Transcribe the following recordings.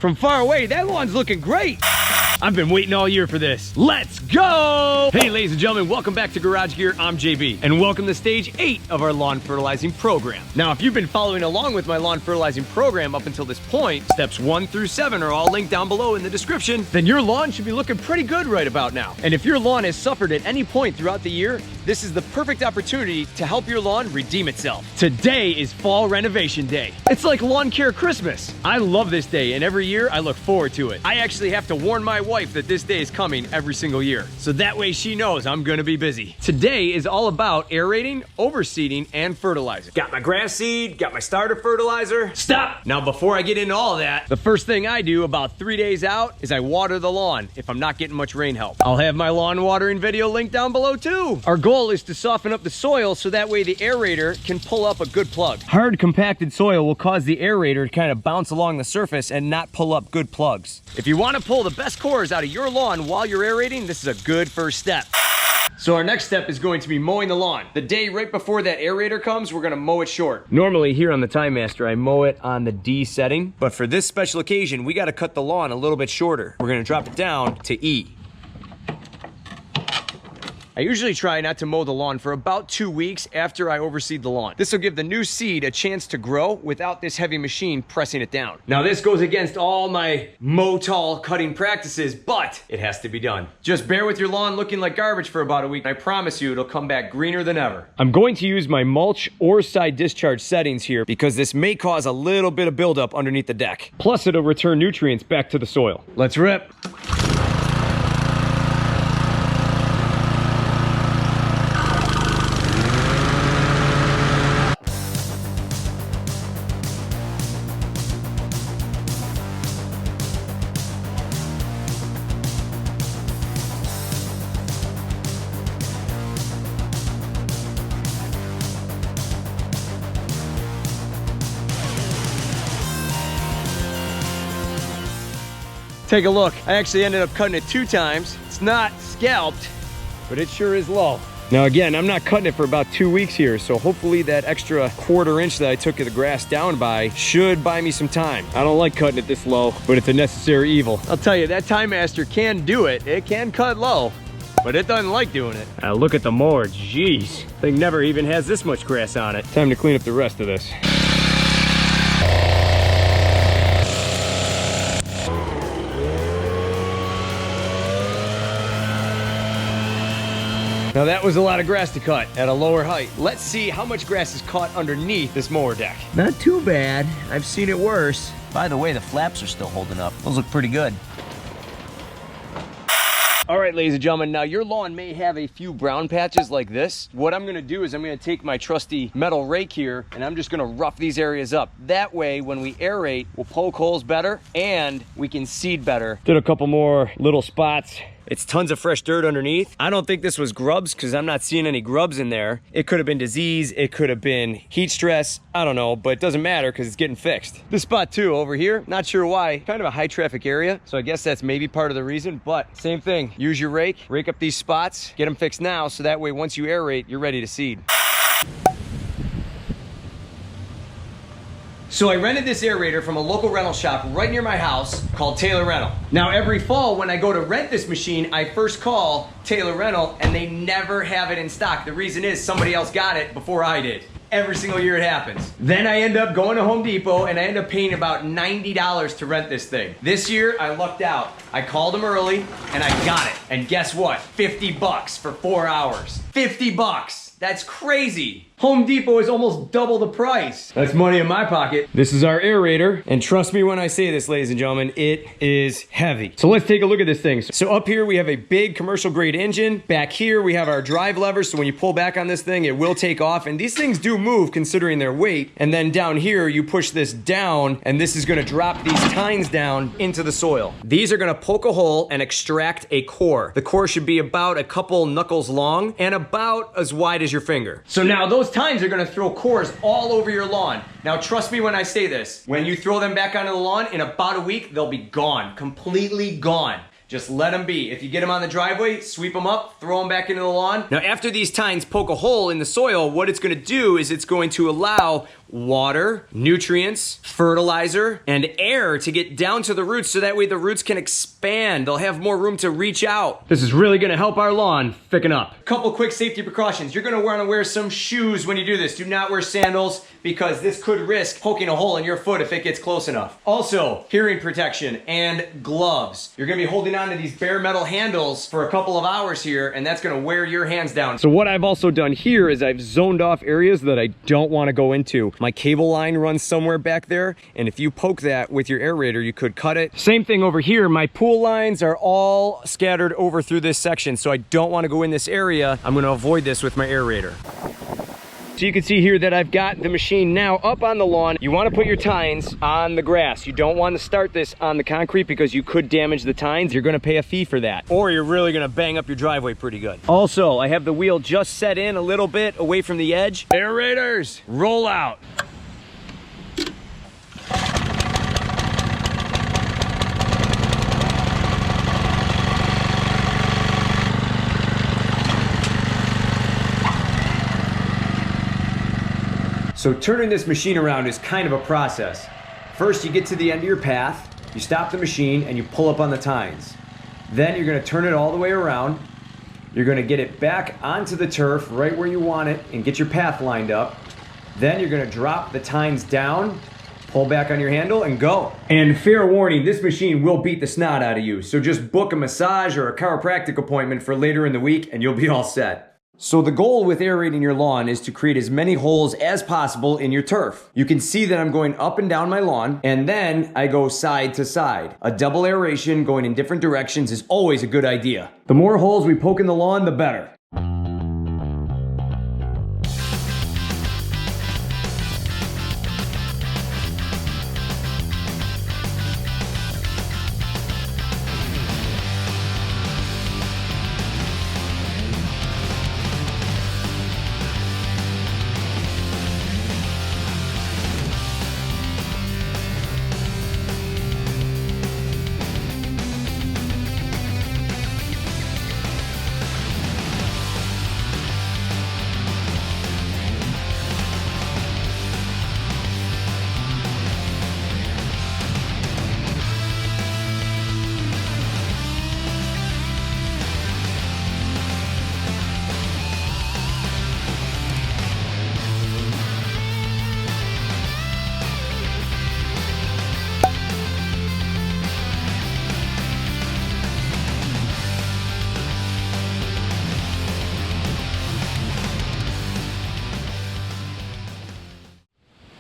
From far away, that lawn's looking great. I've been waiting all year for this. Let's go! Hey, ladies and gentlemen, welcome back to Garage Gear. I'm JB, and welcome to stage 8 of our lawn fertilizing program. Now, if you've been following along with my lawn fertilizing program up until this point, steps 1 through 7 are all linked down below in the description, then your lawn should be looking pretty good right about now. And if your lawn has suffered at any point throughout the year, this is the perfect opportunity to help your lawn redeem itself. Today is Fall Renovation Day. It's like Lawn Care Christmas. I love this day, and every year I look forward to it. I actually have to warn my wife that this day is coming every single year, so that way she knows I'm gonna be busy. Today is all about aerating, overseeding, and fertilizing. Got my grass seed, got my starter fertilizer. Stop! Now before I get into all that, the first thing I do about 3 days out is I water the lawn if I'm not getting much rain help. I'll have my lawn watering video linked down below too. Our goal is to soften up the soil so that way the aerator can pull up a good plug. Hard compacted soil will cause the aerator to kind of bounce along the surface and not pull up good plugs. If you want to pull the best cores out of your lawn while you're aerating, this is a good first step. So our next step is going to be mowing the lawn. The day right before that aerator comes, we're gonna mow it short. Normally here on the Timemaster, I mow it on the D setting, but for this special occasion, we gotta cut the lawn a little bit shorter. We're gonna drop it down to E. I usually try not to mow the lawn for about 2 weeks after I overseed the lawn. This will give the new seed a chance to grow without this heavy machine pressing it down. Now this goes against all my mow tall cutting practices, but it has to be done. Just bear with your lawn looking like garbage for about a week. I promise you it'll come back greener than ever. I'm going to use my mulch or side discharge settings here because this may cause a little bit of buildup underneath the deck. Plus it'll return nutrients back to the soil. Let's rip. Take a look. I actually ended up cutting it 2 times. It's not scalped, but it sure is low. Now again, I'm not cutting it for about 2 weeks here, so hopefully that extra 1/4 inch that I took the grass down by should buy me some time. I don't like cutting it this low, but it's a necessary evil. I'll tell you, that Timemaster can do it. It can cut low, but it doesn't like doing it. Now look at the mower, jeez. Thing never even has this much grass on it. Time to clean up the rest of this. Now that was a lot of grass to cut at a lower height. Let's see how much grass is caught underneath this mower deck. Not too bad. I've seen it worse. By the way, the flaps are still holding up. Those look pretty good. All right, ladies and gentlemen, now your lawn may have a few brown patches like this. What I'm gonna do is I'm gonna take my trusty metal rake here and I'm just gonna rough these areas up. That way, when we aerate, we'll poke holes better and we can seed better. Did a couple more little spots. It's tons of fresh dirt underneath. I don't think this was grubs because I'm not seeing any grubs in there. It could have been disease, it could have been heat stress, I don't know, but it doesn't matter because it's getting fixed. This spot too, over here, not sure why, kind of a high traffic area, so I guess that's maybe part of the reason, but same thing. Use your rake up these spots, get them fixed now, so that way once you aerate, you're ready to seed. So I rented this aerator from a local rental shop right near my house called Taylor Rental. Now every fall when I go to rent this machine, I first call Taylor Rental and they never have it in stock. The reason is somebody else got it before I did. Every single year it happens. Then I end up going to Home Depot and I end up paying about $90 to rent this thing. This year I lucked out. I called them early and I got it. And guess what? 50 bucks for 4 hours. 50 bucks. That's crazy. Home Depot is almost double the price. That's money in my pocket. This is our aerator, and trust me when I say this, ladies and gentlemen, it is heavy. So let's take a look at this thing. So up here we have a big commercial grade engine. Back here we have our drive lever, so when you pull back on this thing, it will take off, and these things do move considering their weight. And then down here, you push this down, and this is gonna drop these tines down into the soil. These are gonna poke a hole and extract a core. The core should be about a couple knuckles long and about as wide as your finger. So now those tines are gonna throw cores all over your lawn. Now trust me when I say this, when you throw them back onto the lawn, in about a week, they'll be gone, completely gone. Just let them be. If you get them on the driveway, sweep them up, throw them back into the lawn. Now after these tines poke a hole in the soil, what it's gonna do is it's going to allow water, nutrients, fertilizer, and air to get down to the roots so that way the roots can expand. They'll have more room to reach out. This is really gonna help our lawn thicken up. Couple quick safety precautions. You're gonna wanna wear some shoes when you do this. Do not wear sandals because this could risk poking a hole in your foot if it gets close enough. Also, hearing protection and gloves. You're gonna be holding on to these bare metal handles for a couple of hours here, and that's gonna wear your hands down. So what I've also done here is I've zoned off areas that I don't wanna go into. My cable line runs somewhere back there, and if you poke that with your aerator, you could cut it. Same thing over here. My pool lines are all scattered over through this section, so I don't wanna go in this area. I'm gonna avoid this with my aerator. So you can see here that I've got the machine now up on the lawn. You want to put your tines on the grass. You don't want to start this on the concrete because you could damage the tines. You're going to pay a fee for that. Or you're really going to bang up your driveway pretty good. Also, I have the wheel just set in a little bit away from the edge. Aerators, roll out. So turning this machine around is kind of a process. First, you get to the end of your path, you stop the machine, and you pull up on the tines. Then you're gonna turn it all the way around. You're gonna get it back onto the turf right where you want it and get your path lined up. Then you're gonna drop the tines down, pull back on your handle, and go. And fair warning, this machine will beat the snot out of you. So just book a massage or a chiropractic appointment for later in the week and you'll be all set. So the goal with aerating your lawn is to create as many holes as possible in your turf. You can see that I'm going up and down my lawn, and then I go side to side. A double aeration going in different directions is always a good idea. The more holes we poke in the lawn, the better.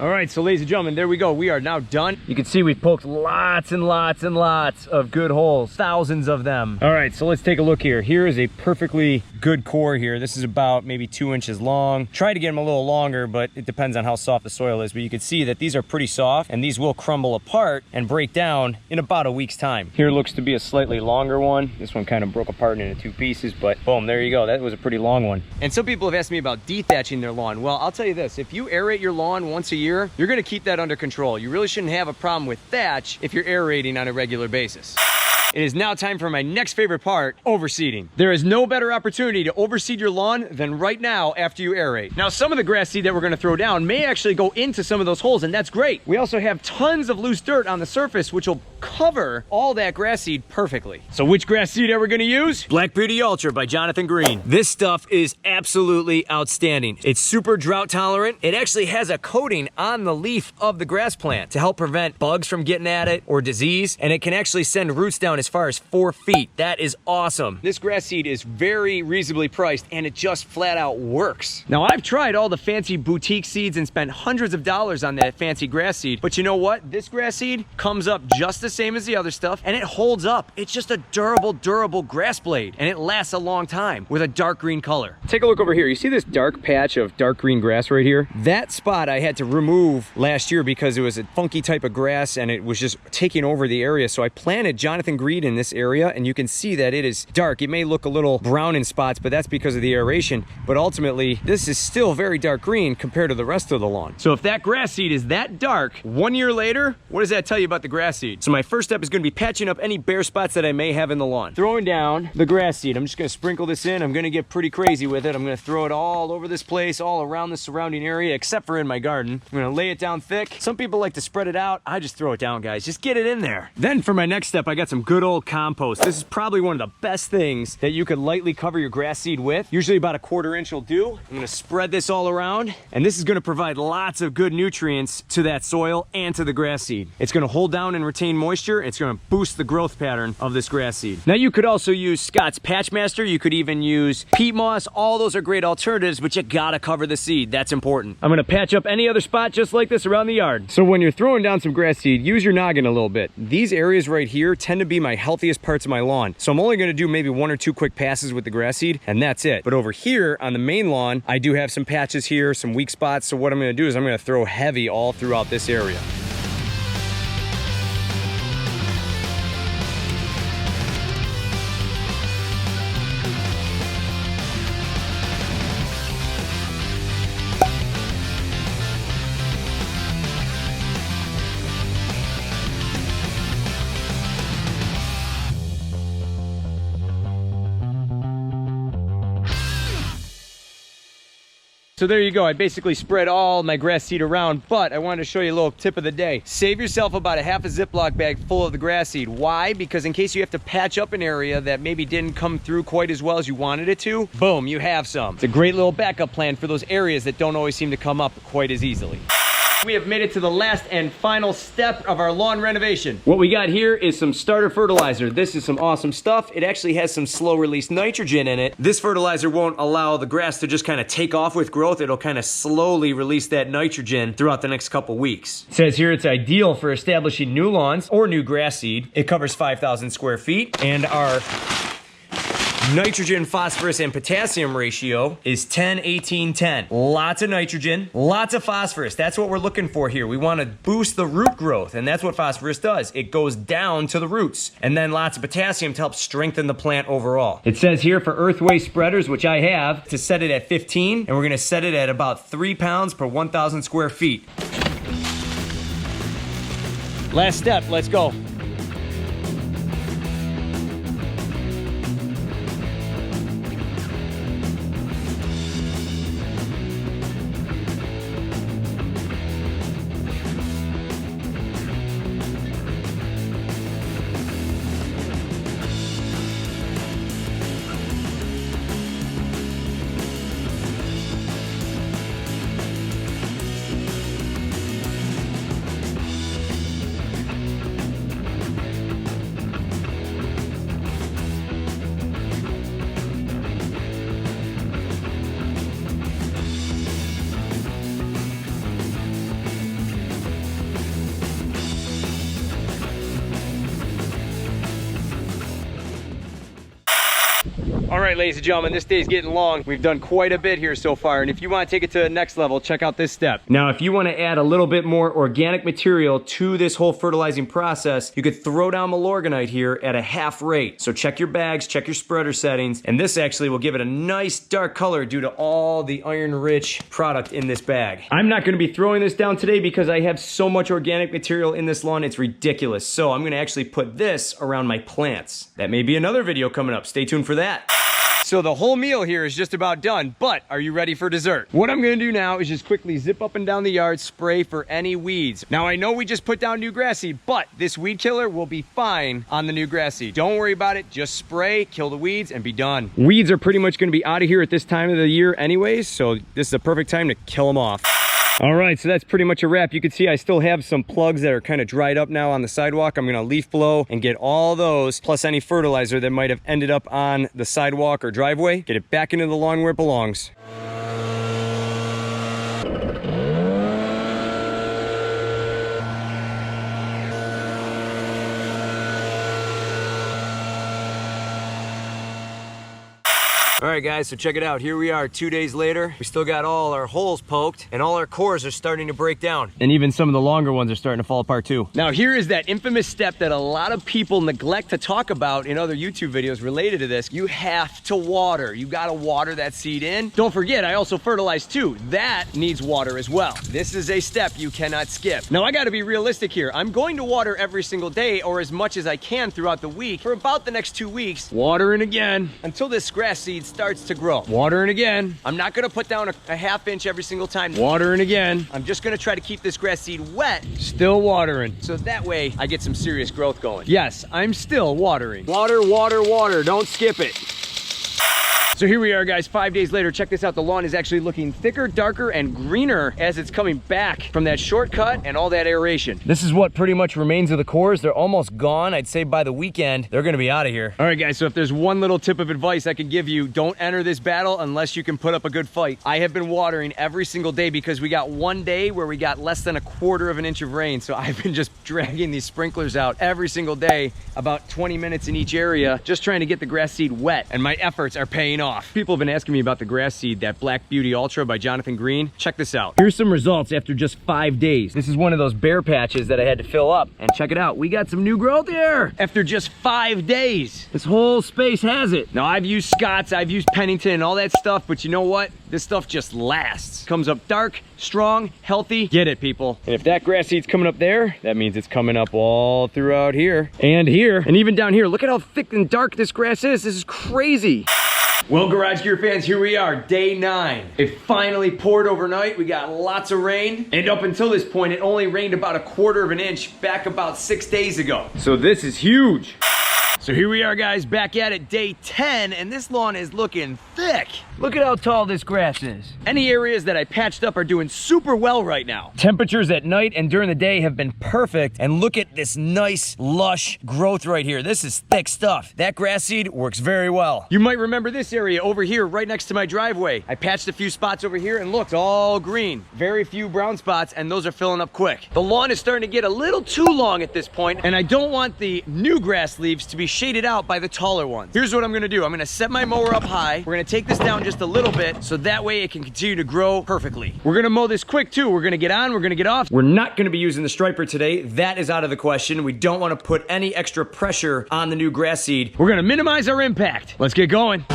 All right, so ladies and gentlemen, there we go. We are now done. You can see we've poked lots and lots and lots of good holes, thousands of them. All right, so let's take a look here. Here is a perfectly good core here. This is about maybe 2 inches long. Try to get them a little longer, but it depends on how soft the soil is. But you can see that these are pretty soft and these will crumble apart and break down in about a week's time. Here looks to be a slightly longer one. This one kind of broke apart into 2 pieces, but boom, there you go. That was a pretty long one. And some people have asked me about dethatching their lawn. Well, I'll tell you this, if you aerate your lawn once a year, you're gonna keep that under control. You really shouldn't have a problem with thatch if you're aerating on a regular basis. It is now time for my next favorite part, overseeding. There is no better opportunity to overseed your lawn than right now after you aerate. Now, some of the grass seed that we're gonna throw down may actually go into some of those holes, and that's great. We also have tons of loose dirt on the surface, which will cover all that grass seed perfectly. So which grass seed are we gonna use? Black Beauty Ultra by Jonathan Green. This stuff is absolutely outstanding. It's super drought tolerant. It actually has a coating on the leaf of the grass plant to help prevent bugs from getting at it or disease, and it can actually send roots down as far as 4 feet. That is awesome. This grass seed is very reasonably priced and it just flat out works. Now, I've tried all the fancy boutique seeds and spent hundreds of dollars on that fancy grass seed, but you know what? This grass seed comes up just the same as the other stuff and it holds up. It's just a durable grass blade and it lasts a long time with a dark green color. Take a look over here. You see this dark patch of dark green grass right here? That spot I had to remove last year because it was a funky type of grass and it was just taking over the area. So I planted Jonathan Green in this area and you can see that it is dark. It may look a little brown in spots, but that's because of the aeration. But ultimately, this is still very dark green compared to the rest of the lawn. So if that grass seed is that dark, 1 year later, what does that tell you about the grass seed? So my my first step is gonna be patching up any bare spots that I may have in the lawn. Throwing down the grass seed. I'm just gonna sprinkle this in. I'm gonna get pretty crazy with it. I'm gonna throw it all over this place, all around the surrounding area, except for in my garden. I'm gonna lay it down thick. Some people like to spread it out. I just throw it down, guys. Just get it in there. Then for my next step, I got some good old compost. This is probably one of the best things that you could lightly cover your grass seed with. Usually about a 1/4 inch will do. I'm gonna spread this all around, and this is gonna provide lots of good nutrients to that soil and to the grass seed. It's gonna hold down and retain moisture. It's gonna boost the growth pattern of this grass seed. Now you could also use Scott's Patchmaster. You could even use peat moss. All those are great alternatives, but you gotta cover the seed. That's important. I'm gonna patch up any other spot just like this around the yard. So when you're throwing down some grass seed, use your noggin a little bit. These areas right here tend to be my healthiest parts of my lawn. So I'm only gonna do maybe 1 or 2 quick passes with the grass seed, and that's it. But over here on the main lawn, I do have some patches here, some weak spots. So what I'm gonna do is I'm gonna throw heavy all throughout this area. So there you go. I basically spread all my grass seed around, but I wanted to show you a little tip of the day. Save yourself about a half a Ziploc bag full of the grass seed. Why? Because in case you have to patch up an area that maybe didn't come through quite as well as you wanted it to, boom, you have some. It's a great little backup plan for those areas that don't always seem to come up quite as easily. We have made it to the last and final step of our lawn renovation. What we got here is some starter fertilizer. This is some awesome stuff. It actually has some slow release nitrogen in it. This fertilizer won't allow the grass to just kind of take off with growth. It'll kind of slowly release that nitrogen throughout the next couple weeks. It says here it's ideal for establishing new lawns or new grass seed. It covers 5,000 square feet, and our nitrogen, phosphorus, and potassium ratio is 10-18-10. Lots of nitrogen, lots of phosphorus. That's what we're looking for here. We want to boost the root growth, and that's what phosphorus does. It goes down to the roots. And then lots of potassium to help strengthen the plant overall. It says here for earth waste spreaders, which I have, to set it at 15, and we're going to set it at about 3 pounds per 1,000 square feet. Last step, let's go. All right, ladies and gentlemen, this day's getting long. We've done quite a bit here so far, and if you want to take it to the next level, check out this step. Now, if you want to add a little bit more organic material to this whole fertilizing process, you could throw down Milorganite here at a half rate. So check your bags, check your spreader settings, and this actually will give it a nice dark color due to all the iron-rich product in this bag. I'm not going to be throwing this down today because I have so much organic material in this lawn, it's ridiculous. So I'm going to actually put this around my plants. That may be another video coming up. Stay tuned for that. So the whole meal here is just about done, but are you ready for dessert? What I'm gonna do now is just quickly zip up and down the yard, spray for any weeds. Now I know we just put down new grass seed, but this weed killer will be fine on the new grass seed. Don't worry about it, just spray, kill the weeds, and be done. Weeds are pretty much gonna be out of here at this time of the year anyways, so this is a perfect time to kill them off. All right, so that's pretty much a wrap. You can see I still have some plugs that are kind of dried up now on the sidewalk. I'm gonna leaf blow and get all those, plus any fertilizer that might have ended up on the sidewalk or driveway, get it back into the lawn where it belongs. All right, guys, so check it out. Here we are 2 days later. We still got all our holes poked and all our cores are starting to break down. And even some of the longer ones are starting to fall apart too. Now, here is that infamous step that a lot of people neglect to talk about in other YouTube videos related to this. You have to water. You gotta water that seed in. Don't forget, I also fertilize too. That needs water as well. This is a step you cannot skip. Now, I gotta be realistic here. I'm going to water every single day or as much as I can throughout the week for about the next 2 weeks. Watering again until this grass seed starts to grow. Watering again. I'm not gonna put down a half inch every single time. Watering again. I'm just gonna try to keep this grass seed wet. Still watering. So that way I get some serious growth going. Yes, I'm still watering. Water, water, water. Don't skip it. So here we are, guys, 5 days later. Check this out. The lawn is actually looking thicker, darker, and greener as it's coming back from that shortcut and all that aeration. This is what pretty much remains of the cores. They're almost gone. I'd say by the weekend, they're gonna be out of here. All right, guys, so if there's one little tip of advice I could give you, don't enter this battle unless you can put up a good fight. I have been watering every single day because we got one day where we got less than 1/4 of an inch of rain. So I've been just dragging these sprinklers out every single day, about 20 minutes in each area, just trying to get the grass seed wet. And my efforts are paying off. People have been asking me about the grass seed, that Black Beauty Ultra by Jonathan Green. Check this out. Here's some results after just 5 days. This is one of those bare patches that I had to fill up. And check it out. We got some new growth here after just 5 days. This whole space has it. Now, I've used Scott's, I've used Pennington and all that stuff, but you know what? This stuff just lasts. Comes up dark, strong, healthy. Get it, people. And if that grass seed's coming up there, that means it's coming up all throughout here and here and even down here. Look at how thick and dark this grass is. This is crazy. Well, Garage Gear fans, here we are, day 9. It finally poured overnight. We got lots of rain. And up until this point, it only rained about 1/4 of an inch back about 6 days ago. So this is huge. So here we are, guys, back at it, day 10, and this lawn is looking thick. Look at how tall this grass is. Any areas that I patched up are doing super well right now. Temperatures at night and during the day have been perfect, and look at this nice, lush growth right here. This is thick stuff. That grass seed works very well. You might remember this area over here right next to my driveway. I patched a few spots over here, and look, it's all green. Very few brown spots, and those are filling up quick. The lawn is starting to get a little too long at this point, and I don't want the new grass leaves to be shaded out by the taller ones. Here's what I'm gonna do. I'm gonna set my mower up high. We're gonna take this down just a little bit so that way it can continue to grow perfectly. We're gonna mow this quick too. We're gonna get on, we're gonna get off. We're not gonna be using the striper today. That is out of the question. We don't wanna put any extra pressure on the new grass seed. We're gonna minimize our impact. Let's get going.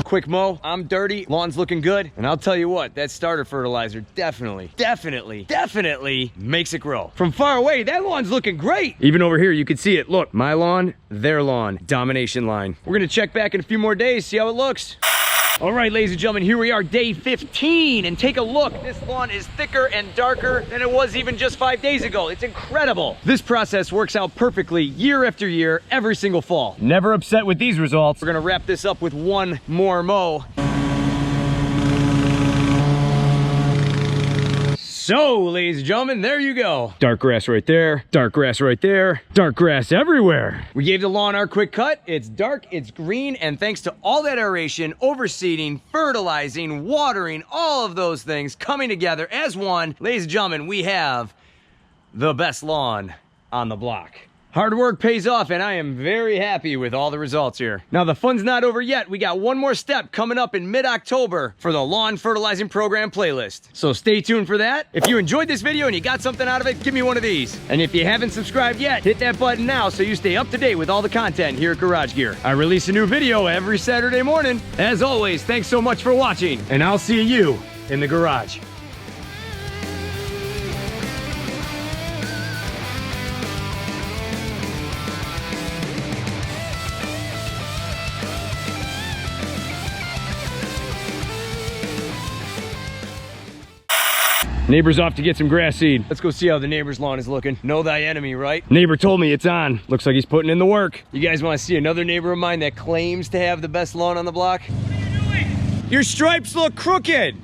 Quick mow, I'm dirty, lawn's looking good, and I'll tell you what, that starter fertilizer definitely makes it grow. From far away, that lawn's looking great. Even over here, you can see it. Look, my lawn, their lawn, domination line. We're gonna check back in a few more days, see how it looks. All right, ladies and gentlemen, here we are, day 15, and take a look. This lawn is thicker and darker than it was even just 5 days ago. It's incredible. This process works out perfectly year after year, every single fall. Never upset with these results. We're gonna wrap this up with one more mow. So, ladies and gentlemen, there you go. Dark grass right there, dark grass right there, dark grass everywhere. We gave the lawn our quick cut. It's dark, it's green, and thanks to all that aeration, overseeding, fertilizing, watering, all of those things coming together as one, ladies and gentlemen, we have the best lawn on the block. Hard work pays off, and I am very happy with all the results here. Now, the fun's not over yet. We got one more step coming up in mid-October for the Lawn Fertilizing Program playlist. So stay tuned for that. If you enjoyed this video and you got something out of it, give me one of these. And if you haven't subscribed yet, hit that button now so you stay up to date with all the content here at Garage Gear. I release a new video every Saturday morning. As always, thanks so much for watching, and I'll see you in the garage. Neighbor's off to get some grass seed. Let's go see how the neighbor's lawn is looking. Know thy enemy, right? Neighbor told me it's on. Looks like he's putting in the work. You guys want to see another neighbor of mine that claims to have the best lawn on the block? What are you doing? Your stripes look crooked.